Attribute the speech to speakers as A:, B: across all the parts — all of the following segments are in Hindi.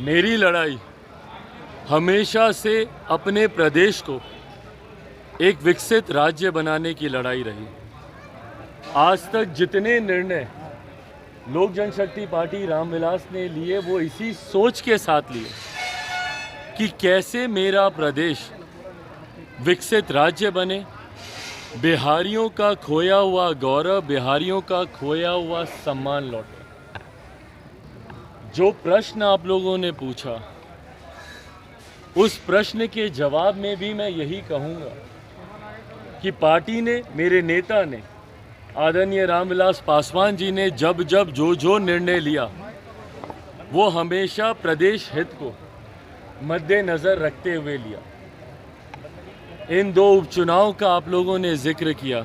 A: मेरी लड़ाई हमेशा से अपने प्रदेश को एक विकसित राज्य बनाने की लड़ाई रही। आज तक जितने निर्णय लोक जनशक्ति पार्टी रामविलास ने लिए वो इसी सोच के साथ लिए कि कैसे मेरा प्रदेश विकसित राज्य बने, बिहारियों का खोया हुआ गौरव, बिहारियों का खोया हुआ सम्मान लौटे। जो प्रश्न आप लोगों ने पूछा, उस प्रश्न के जवाब में भी मैं यही कहूँगा कि पार्टी ने, मेरे नेता ने, आदरणीय रामविलास पासवान जी ने जब जब जो निर्णय लिया वो हमेशा प्रदेश हित को मद्देनज़र रखते हुए लिया। इन दो उपचुनाव का आप लोगों ने जिक्र किया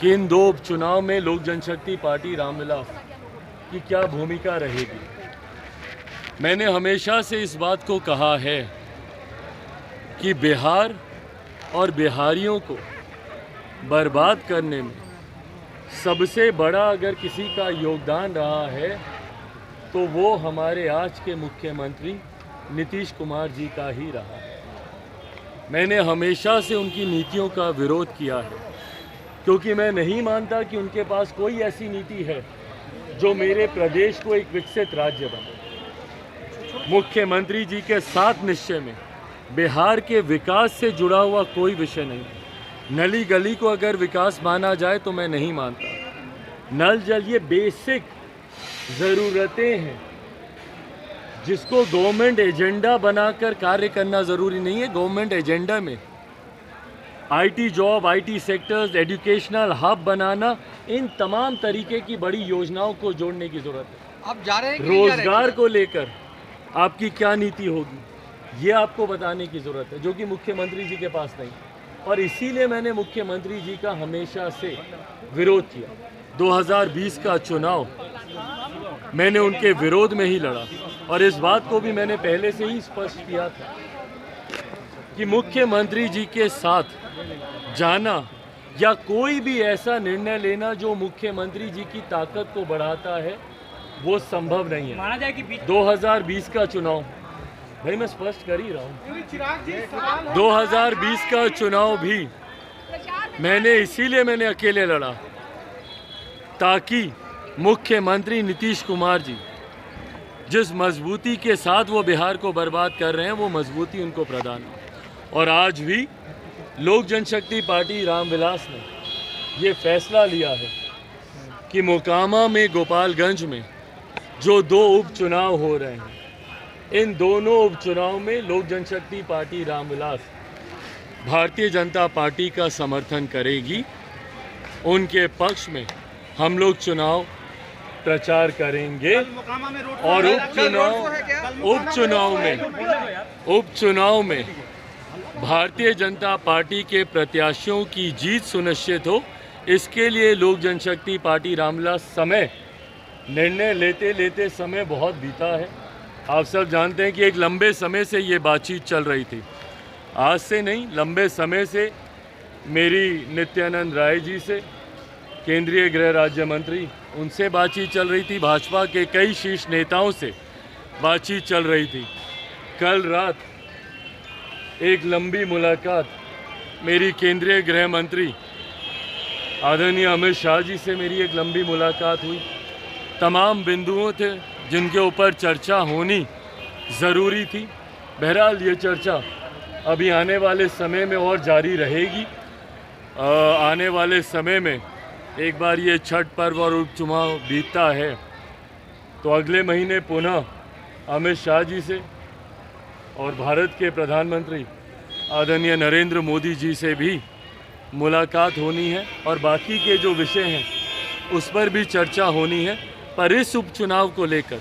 A: कि इन दो उपचुनाव में लोक जनशक्ति पार्टी रामविलास की क्या भूमिका रहेगी। मैंने हमेशा से इस बात को कहा है कि बिहार और बिहारियों को बर्बाद करने में सबसे बड़ा अगर किसी का योगदान रहा है तो वो हमारे आज के मुख्यमंत्री नीतीश कुमार जी का ही रहा है। मैंने हमेशा से उनकी नीतियों का विरोध किया है क्योंकि मैं नहीं मानता कि उनके पास कोई ऐसी नीति है जो मेरे प्रदेश को एक विकसित राज्य बने। मुख्यमंत्री जी के 7 निश्चय में बिहार के विकास से जुड़ा हुआ कोई विषय नहीं। नली गली को अगर विकास माना जाए तो मैं नहीं मानता। नल जल ये बेसिक ज़रूरतें हैं जिसको गवर्नमेंट एजेंडा बनाकर कार्य करना ज़रूरी नहीं है। गवर्नमेंट एजेंडा में IT job, IT sectors, educational hub बनाना, इन तमाम तरीके की बड़ी योजनाओं को जोड़ने की ज़रूरत है।
B: आप जा रहे हैं
A: रोजगार को लेकर आपकी क्या नीति होगी ये आपको बताने की ज़रूरत है, जो कि मुख्यमंत्री जी के पास नहीं। और इसीलिए मैंने मुख्यमंत्री जी का हमेशा से विरोध किया। 2020 का चुनाव मैंने उनके विरोध में ही लड़ा और इस बात को भी मैंने पहले से ही स्पष्ट किया था कि मुख्यमंत्री जी के साथ जाना या कोई भी ऐसा निर्णय लेना जो मुख्यमंत्री जी की ताकत को बढ़ाता है वो संभव नहीं है।
B: माना जाए कि
A: 2020 का चुनाव, भाई मैं स्पष्ट कर ही रहा हूँ, 2020 का चुनाव भी मैंने अकेले लड़ा ताकि मुख्यमंत्री नीतीश कुमार जी जिस मजबूती के साथ वो बिहार को बर्बाद कर रहे हैं वो मजबूती उनको प्रदान हो। और आज भी लोक जनशक्ति पार्टी रामविलास ने ये फैसला लिया है कि मोकामा में, गोपालगंज में जो 2 उपचुनाव हो रहे हैं, इन दोनों उपचुनाव में लोक जनशक्ति पार्टी रामविलास भारतीय जनता पार्टी का समर्थन करेगी। उनके पक्ष में हम लोग चुनाव प्रचार करेंगे और उपचुनाव में भारतीय जनता पार्टी के प्रत्याशियों की जीत सुनिश्चित हो, इसके लिए लोक जनशक्ति पार्टी रामविलास निर्णय लेते समय बहुत बीता है। आप सब जानते हैं कि एक लंबे समय से ये बातचीत चल रही थी। आज से नहीं, लंबे समय से मेरी नित्यानंद राय जी से, केंद्रीय गृह राज्य मंत्री, उनसे बातचीत चल रही थी। भाजपा के कई शीर्ष नेताओं से बातचीत चल रही थी। कल रात एक लंबी मुलाकात मेरी केंद्रीय गृह मंत्री आदरणीय अमित शाह जी से मेरी एक लंबी मुलाकात हुई। तमाम बिंदुओं थे जिनके ऊपर चर्चा होनी ज़रूरी थी। बहरहाल ये चर्चा अभी आने वाले समय में और जारी रहेगी। आने वाले समय में एक बार ये छठ पर्व और उपचुनाव बीतता है तो अगले महीने पुनः अमित शाह जी से और भारत के प्रधानमंत्री आदरणीय नरेंद्र मोदी जी से भी मुलाकात होनी है और बाकी के जो विषय हैं उस पर भी चर्चा होनी है। पर इस उपचुनाव को लेकर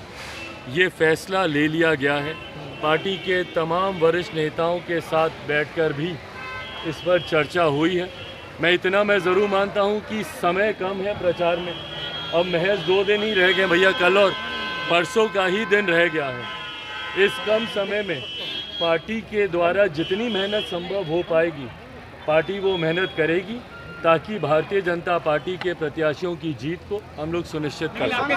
A: ये फैसला ले लिया गया है। पार्टी के तमाम वरिष्ठ नेताओं के साथ बैठकर भी इस पर चर्चा हुई है। मैं ज़रूर मानता हूँ कि समय कम है प्रचार में। अब महज 2 दिन ही रह गए भैया, कल और परसों का ही दिन रह गया है। इस कम समय में पार्टी के द्वारा जितनी मेहनत संभव हो पाएगी पार्टी वो मेहनत करेगी। ताकि भारतीय जनता पार्टी के प्रत्याशियों की जीत को हम लोग सुनिश्चित कर सकें।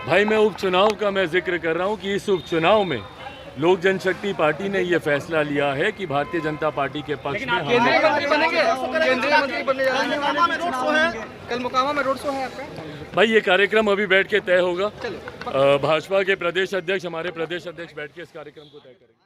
A: भाई मैं उपचुनाव का मैं जिक्र कर रहा हूं कि इस उपचुनाव में लोक जनशक्ति पार्टी ने ये फैसला लिया है कि भारतीय जनता पार्टी के पक्ष में
B: केंद्रीय मंत्री बनेंगे, केंद्रीय मंत्री बनने जा रहे हैं। कल मोकामा में रोड शो है आपका।
A: भाई ये कार्यक्रम अभी बैठ के तय होगा। भाजपा के प्रदेश अध्यक्ष, हमारे प्रदेश अध्यक्ष बैठ के इस कार्यक्रम को तय करेंगे।